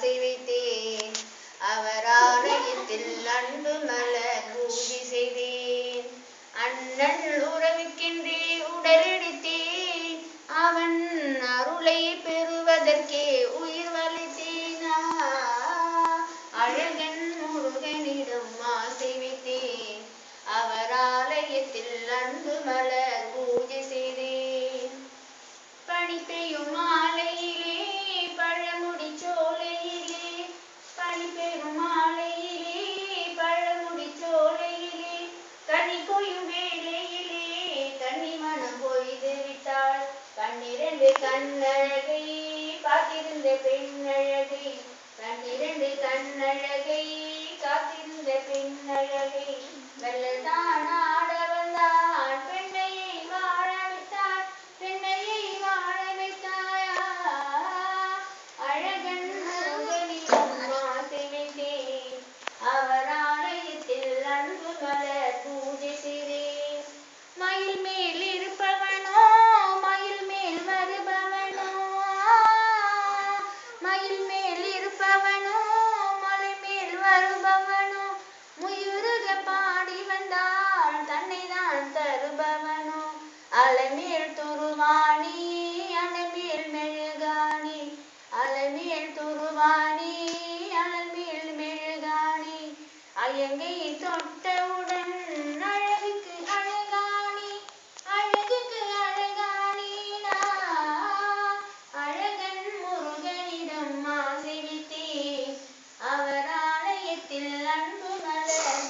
ஆசை வைத்தேன். அவர் ஆலயத்தில் அன்பு மலர் பூஜை செய்தேன். அண்ணன் உறவுக்கென்றே உடலெடுத்தேன். அவன் அருளை பெறுவதற்கே உயிர் வலித்தேன். அழகன் முருகனிடம் ஆசை வைத்தேன். அவர் ஆலயத்தில் அன்பு மலர் பூஜை செய்தேன். பனி பெய்யும் மாலையிலே பழமுடி சோலையிலே, பனி பெய்யும் மாலையிலே பழமுடி சோலையிலே, கனி கொய்யும் வேளையிலே கன்னி மனம் பொய்து விட்டாள். கண்ணிரண்டு கண்ணழகை காத்திருந்த பெண்ணழகை, கண்ணிரண்டு கண்ணழகை காத்திருந்த பெண்ணழகை, வெள்ளதான் ஆட வந்தான் பெண்மையை வாழ வைத்தாள், பெண்மையை வாழ வைத்தாயா. அழகன் முருகனிடம் ஆசை வைத்தேன். அவர் ஆலயத்தில் அன்பு மலர் பூஜை செய்தேன். மயில் மேல் இருப்பவனோ மயில் மேல் வருபவனோ, மயில் மேல் இருப்பவனோ மலை மேல் வருபவனோ, முயுருக பாடி வந்தால் தன்னை தான் தருபவனோ, அலமேல் துருவாணி அலமேல் மெழுகாணி, அலமேல் துருவாணி அலமேல் மெழுகாணி, அயங்கை தொட்டவுடன் அழகுக்கு அழகாணி, அழகுக்கு அழகாணி. அழகன் முருகனிடம் ஆசை வைத்தேன். அவர் ஆலயத்தில் அன்பு மலர்